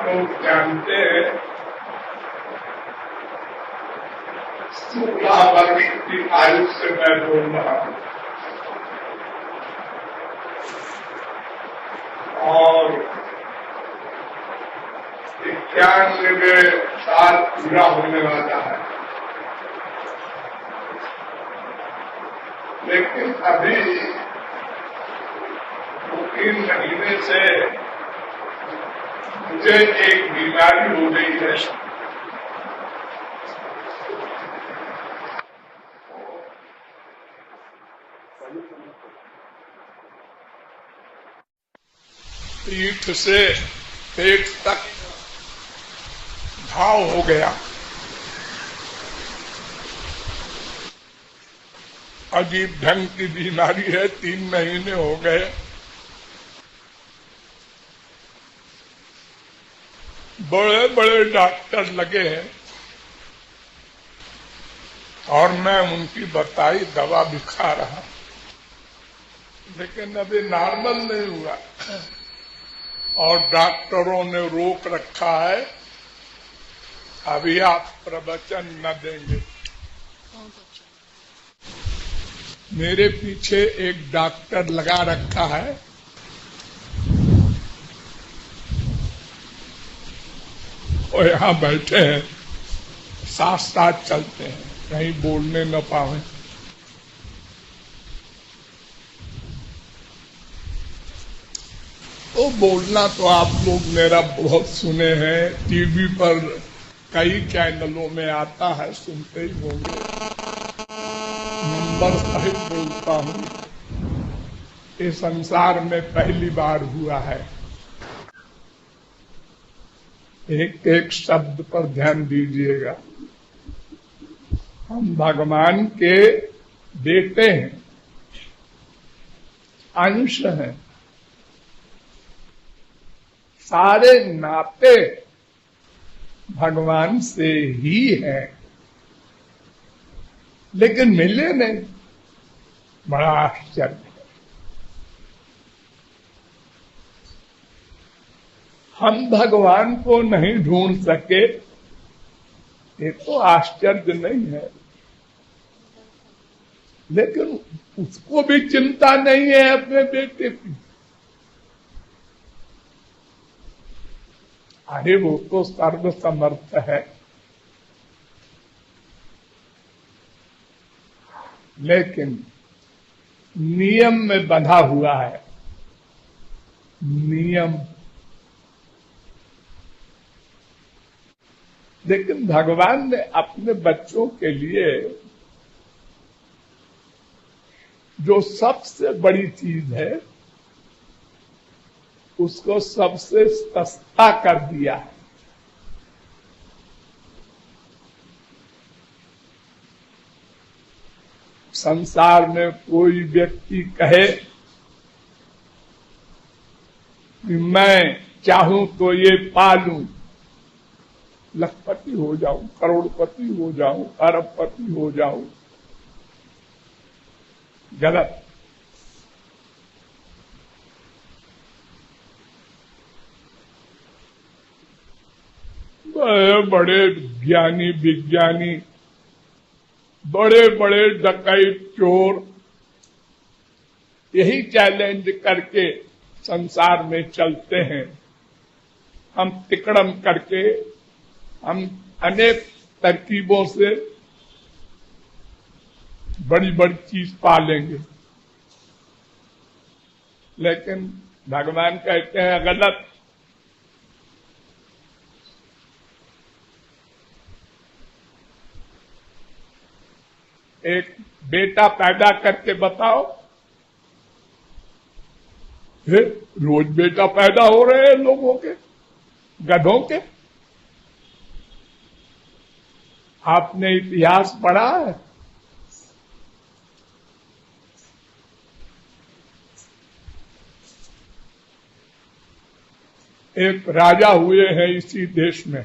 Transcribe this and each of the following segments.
लोग जानते हैं 16 वर्ष की आयु से मैं बोल रहा हूं और 91 साल पूरा होने वाला है। लेकिन अभी 2-3 महीने से मुझे एक बीमारी हो गई है। पीठ से पेट तक घाव हो गया। अजीब ढंग की बीमारी है। 3 महीने हो गए। बड़े बड़े डॉक्टर लगे हैं और मैं उनकी बताई दवा भी खा रहा, लेकिन अभी नॉर्मल नहीं हुआ और डॉक्टरों ने रोक रखा है, अभी आप प्रवचन न देंगे। मेरे पीछे एक डॉक्टर लगा रखा है, और यहाँ बैठे हैं, साथ साथ चलते हैं, कहीं बोलने न पावे। तो बोलना तो आप लोग मेरा बहुत सुने हैं, टीवी पर कई चैनलों में आता है, सुनते ही होंगे। नंबर सहित बोलता हूँ। ये संसार में पहली बार हुआ है। एक एक शब्द पर ध्यान दीजिएगा। हम भगवान के बेटे हैं, अंश हैं। सारे नाते भगवान से ही हैं, लेकिन मिले नहीं। बड़ा आश्चर्य है। हम भगवान को नहीं ढूंढ सके, ये तो आश्चर्य नहीं है, लेकिन उसको भी चिंता नहीं है अपने बेटे की। अरे वो तो सर्वसमर्थ है, लेकिन नियम में बंधा हुआ है। नियम। लेकिन भगवान ने अपने बच्चों के लिए जो सबसे बड़ी चीज है, उसको सबसे सस्ता कर दिया है। संसार में कोई व्यक्ति कहे कि मैं चाहूं तो ये पालूं, लखपति हो जाऊं, करोड़पति हो जाऊं, अरबपति हो जाऊं, गलत। बड़े ज्ञानी विज्ञानी, बड़े बड़े डकैत चोर यही चैलेंज करके संसार में चलते हैं। हम तिकड़म करके, हम अनेक तरकीबों से बड़ी बड़ी चीज पा लेंगे, लेकिन भगवान कहते हैं गलत। एक बेटा पैदा करके बताओ, रोज बेटा पैदा हो रहे हैं लोगों के, गधों के। आपने इतिहास पढ़ा है? एक राजा हुए हैं इसी देश में,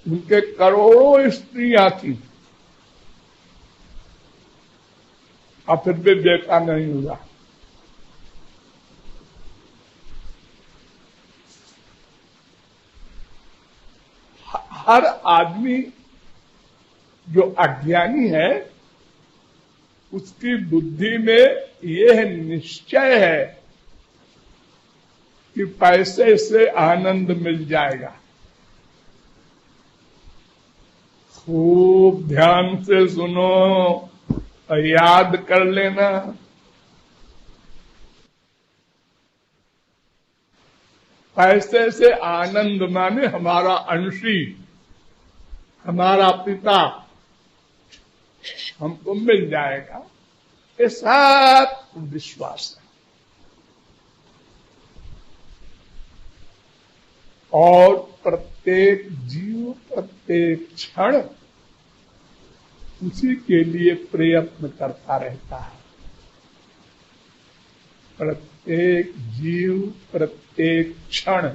उनके करोड़ों स्त्रियां थी, और फिर भी बेटा नहीं हुआ। हर आदमी जो अज्ञानी है उसकी बुद्धि में यह निश्चय है कि पैसे से आनंद मिल जाएगा। खूब ध्यान से सुनो और याद कर लेना। पैसे से आनंद माने हमारा अंशी, हमारा पिता हमको मिल जाएगा, ये सब विश्वास है। और प्रत्येक जीव प्रत्येक क्षण उसी के लिए प्रयत्न करता रहता है। प्रत्येक जीव प्रत्येक क्षण।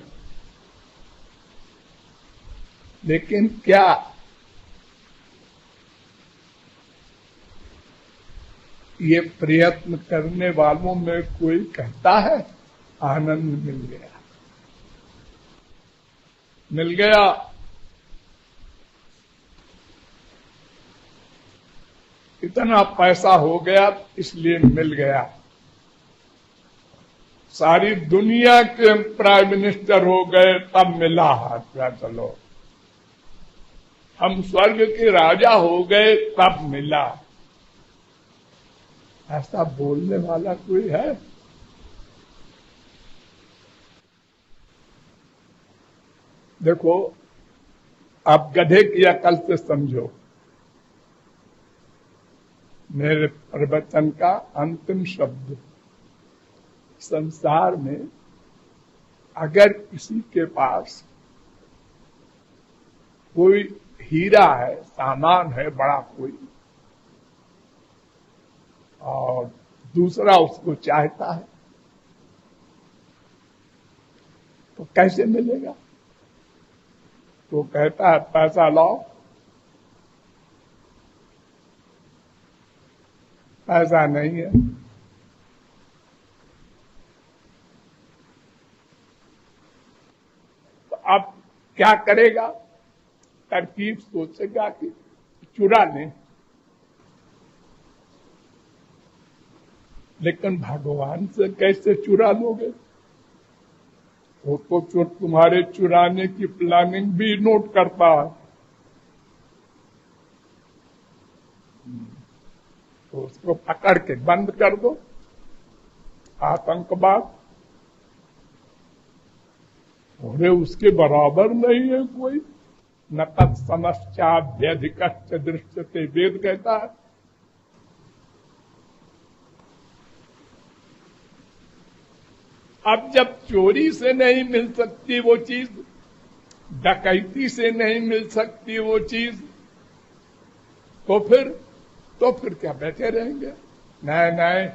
लेकिन क्या ये प्रयत्न करने वालों में कोई कहता है आनंद मिल गया? मिल गया। इतना पैसा हो गया इसलिए मिल गया। सारी दुनिया के प्राइम मिनिस्टर हो गए तब मिला है। चलो हम स्वर्ग के राजा हो गए तब मिला। ऐसा बोलने वाला कोई है? देखो, आप गधे की अकल से समझो। मेरे प्रवचन का अंतिम शब्द, संसार में अगर किसी के पास कोई हीरा है, सामान है बड़ा कोई, और दूसरा उसको चाहता है, तो कैसे मिलेगा? तो कहता है पैसा लाओ। पैसा नहीं है। तो अब क्या करेगा? तरकीब सोचेगा कि चुरा लें। लेकिन भगवान से कैसे चुरा लोगे? वो तो तुम्हारे चुराने की प्लानिंग भी नोट करता है। तो उसको पकड़ के बंद कर दो। आतंकवाद अरे उसके बराबर नहीं है कोई। न तत्समश्चाभ्यधिकश्च दृश्यते, वेद कहता है। अब जब चोरी से नहीं मिल सकती वो चीज, डकैती से नहीं मिल सकती वो चीज, तो फिर क्या बैठे रहेंगे? नहीं,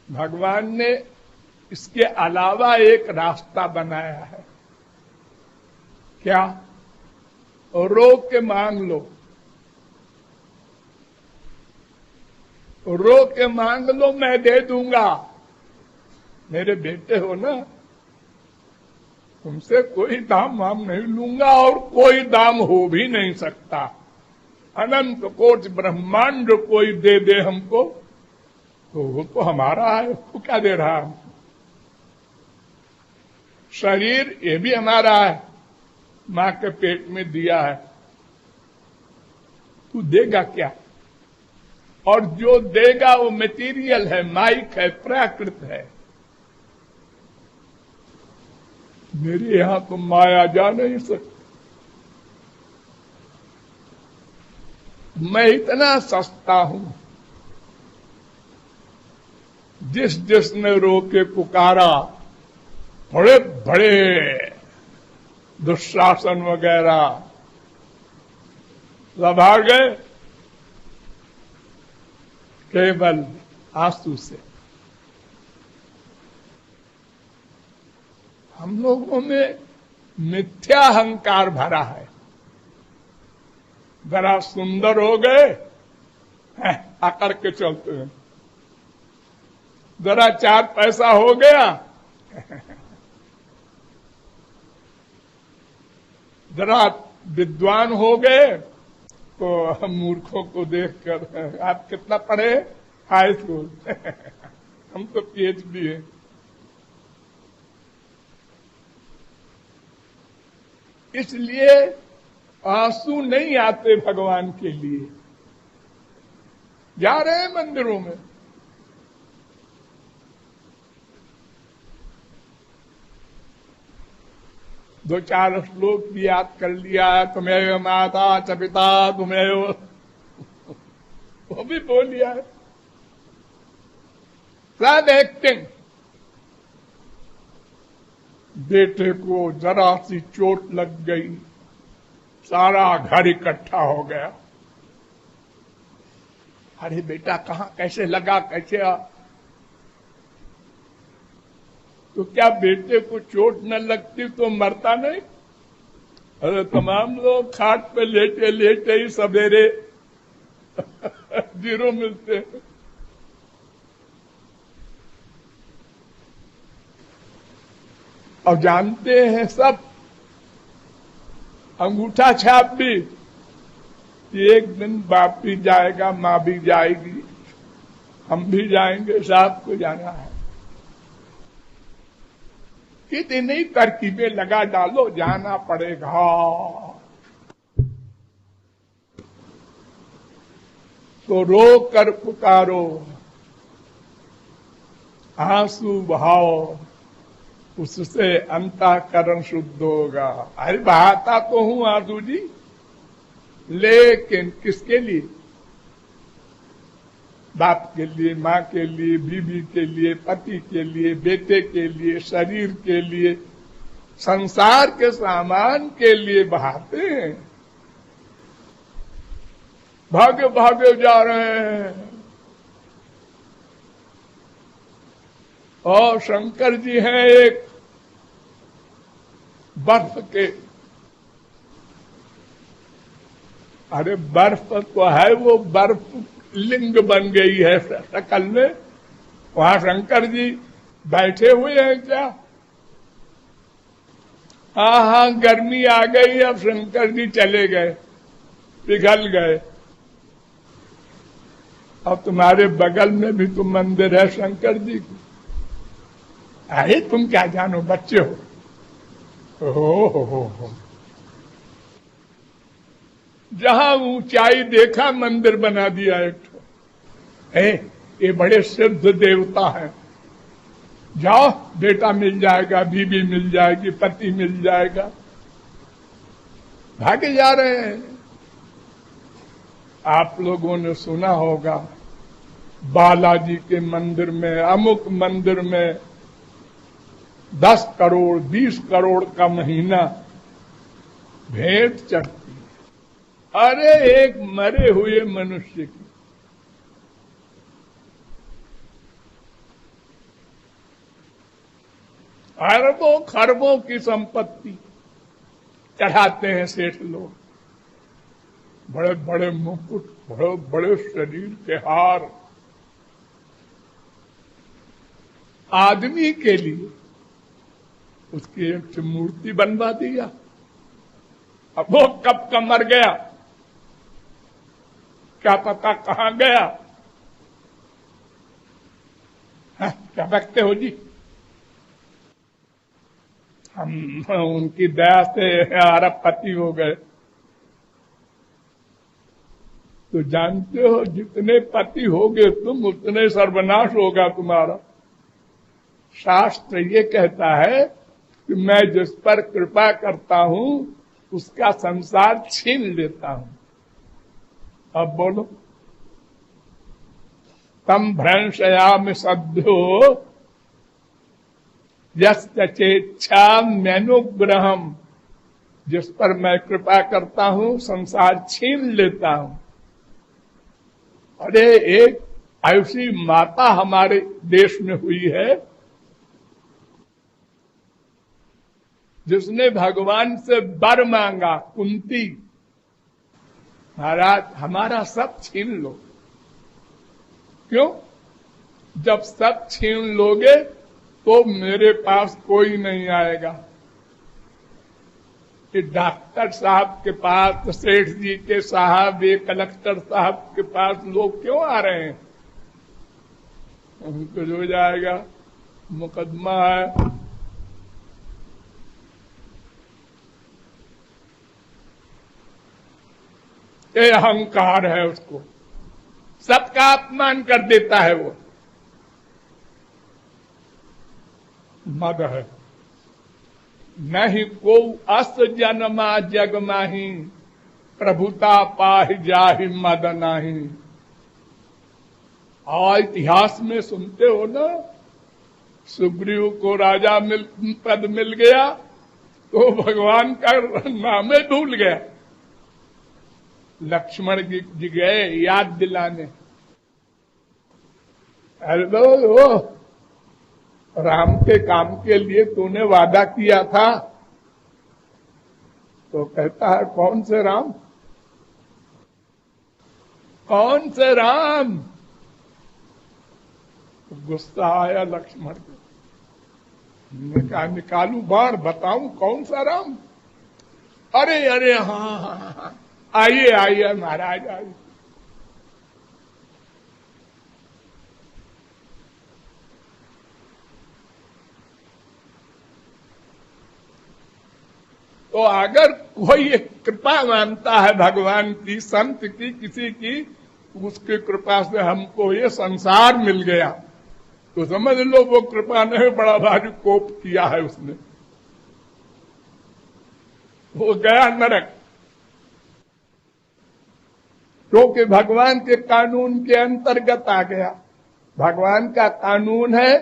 भगवान ने इसके अलावा एक रास्ता बनाया है। क्या? रोक के मांग लो। रोक के मांग लो, मैं दे दूंगा। मेरे बेटे हो ना, तुमसे कोई दाम वाम नहीं लूंगा और कोई दाम हो भी नहीं सकता। अनंत कोटि ब्रह्मांड कोई दे दे हमको तो वो तो हमारा है, उसको क्या दे रहा है? शरीर ये भी हमारा है, मां के पेट में दिया है। तू देगा क्या? और जो देगा वो मटेरियल है, माइक है, प्राकृत है। मेरे यहां तो माया जा नहीं सकती। मैं इतना सस्ता हूं, जिसने रोके पुकारा, बड़े बड़े दुशासन वगैरह सब आ गए केवल आंसू से। हम लोगों में मिथ्या अहंकार भरा है। जरा सुंदर हो गए, आकर के चलते हैं। जरा 4 पैसा हो गया, जरा विद्वान हो गए तो हम मूर्खों को देखकर, आप कितना पढ़े? High school. हम तो PhD है। इसलिए आंसू नहीं आते भगवान के लिए। जा रहे हैं मंदिरों में, दो चार श्लोक भी याद कर लिया, तुम्हें माता च पिता तुम्हें, वो भी बोल लिया है। सब एक्टिंग। बेटे को जरा सी चोट लग गई, सारा घर इकट्ठा हो गया। अरे बेटा कहां, कैसे लगा, कैसे आ? तो क्या बेटे को चोट न लगती तो मरता नहीं? अरे तमाम लोग खाट पे लेटे लेटे ही सवेरे 0 मिलते हैं। और जानते हैं सब, अंगूठा छाप भी, एक दिन बाप भी जाएगा, मां भी जाएगी, हम भी जाएंगे, साहब को जाना है। कितनी तरकीबें लगा डालो, जाना पड़ेगा। तो रो कर पुकारो, आंसू बहाओ, उससे अंतःकरण शुद्ध होगा। अरे बहाता तो हूं आंसू जी, लेकिन किसके लिए? बाप के लिए, माँ के लिए, बीवी के लिए, पति के लिए, बेटे के लिए, शरीर के लिए, संसार के सामान के लिए बहाते हैं। भागे भागे जा रहे हैं। और शंकर जी हैं एक बर्फ के, अरे बर्फ तो है, वो बर्फ लिंग बन गई है शकल में। वहां शंकर जी बैठे हुए हैं क्या? हाँ, गर्मी आ गई, अब शंकर जी चले गए, पिघल गए। अब तुम्हारे बगल में भी तो मंदिर है शंकर जी की। अरे तुम क्या जानो, बच्चे हो। हो। जहां ऊंचाई देखा मंदिर बना दिया एक ठो। ये बड़े सिद्ध देवता हैं, जाओ बेटा मिल जाएगा, बीबी मिल जाएगी, पति मिल जाएगा। भागे जा रहे हैं। आप लोगों ने सुना होगा बालाजी के मंदिर में, अमुक मंदिर में 10 करोड़ 20 करोड़ का महीना भेंट चढ़ती। अरे एक मरे हुए मनुष्य की। अरबों खरबों की संपत्ति चढ़ाते हैं सेठ लोग। बड़े बड़े मुकुट, बड़े बड़े शरीर के हार। आदमी के लिए उसकी एक मूर्ति बनवा दिया। अब वो कब का मर गया, क्या पता कहां गया। क्या बकते हो जी? हम उनकी दया से अरबपति हो गए। तो जानते हो, जितने पति होगे तुम, उतने सर्वनाश होगा तुम्हारा। शास्त्र ये कहता है कि मैं जिस पर कृपा करता हूं उसका संसार छीन लेता हूं। अब बोलो, तम भ्रंशयामि सद्यो यस्य चेच्छा मेनुग्रहम। जिस पर मैं कृपा करता हूं संसार छीन लेता हूं। अरे एक ऐसी माता हमारे देश में हुई है जिसने भगवान से वर मांगा, कुंती। महाराज हमारा सब छीन लो, क्यों? जब सब छीन लोगे तो मेरे पास कोई नहीं आएगा। कि डॉक्टर साहब के पास, सेठ जी के साहब, ये कलेक्टर साहब के पास लोग क्यों आ रहे हैं? उनको हो जाएगा, मुकदमा है। ये अहंकार है, उसको सबका अपमान कर देता है, वो मद है। नहीं को अस जन्मा जग माही, प्रभुता पाहि जाहि मद नाही। और इतिहास में सुनते हो ना, सुग्रीव को राजा पद मिल गया तो भगवान का नाम ही भूल गया। लक्ष्मण जी गए याद दिलाने, हेलो राम के काम के लिए तूने वादा किया था। तो कहता है कौन से राम? कौन से राम? तो गुस्सा आया लक्ष्मण को। मैंने कहा निकालू बाण, बताऊं कौन सा राम? अरे अरे हाँ, आइए आइए महाराज आइए। तो अगर कोई कृपा मानता है भगवान की, संत की, किसी की, उसकी कृपा से हमको ये संसार मिल गया, तो समझ लो वो कृपा नहीं, बड़ा भारी कोप किया है उसने, वो गया नरक। क्योंकि भगवान के कानून के अंतर्गत आ गया। भगवान का कानून है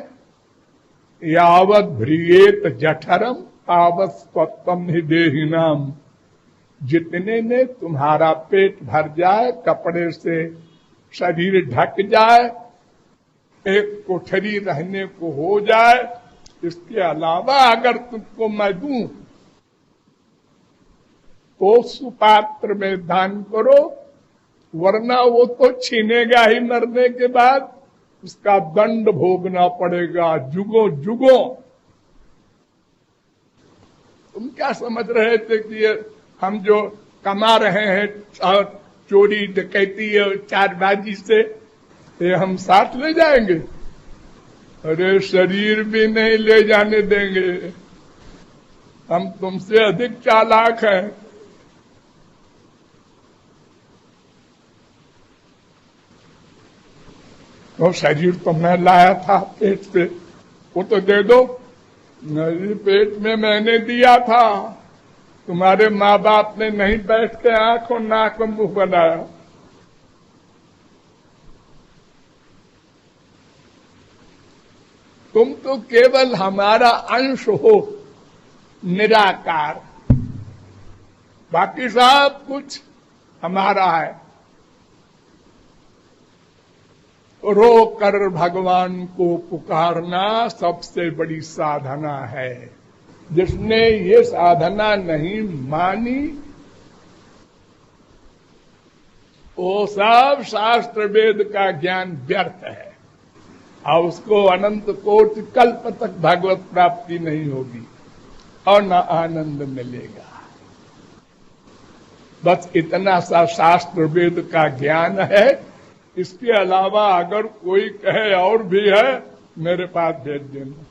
यावत भ्रियेत जठरम तावत स्वत्वम ही देहिनाम। जितने में तुम्हारा पेट भर जाए, कपड़े से शरीर ढक जाए, एक कोठरी रहने को हो जाए, इसके अलावा अगर तुमको मैं दूं तो सुपात्र में दान करो, वरना वो तो छीनेगा ही मरने के बाद, उसका दंड भोगना पड़ेगा जुगों जुगों। तुम क्या समझ रहे थे कि हम जो कमा रहे हैं और चोरी डकैती और चारबाजी से, ये हम साथ ले जाएंगे? अरे शरीर भी नहीं ले जाने देंगे, हम तुमसे अधिक चालाक हैं। तो शरीर तो मैं लाया था पेट से, वो तो दे दो। मेरे पेट में मैंने दिया था, तुम्हारे माँ बाप ने नहीं बैठ के आंख और नाक और मुंह बनाया। तुम तो केवल हमारा अंश हो, निराकार, बाकी सब कुछ हमारा है। रो कर भगवान को पुकारना सबसे बड़ी साधना है। जिसने ये साधना नहीं मानी, वो सब शास्त्र वेद का ज्ञान व्यर्थ है, और उसको अनंत कोटि कल्प तक भगवत प्राप्ति नहीं होगी और न आनंद मिलेगा। बस इतना सा शास्त्र वेद का ज्ञान है। इसके अलावा अगर कोई कहे और भी है, मेरे पास भेज देना।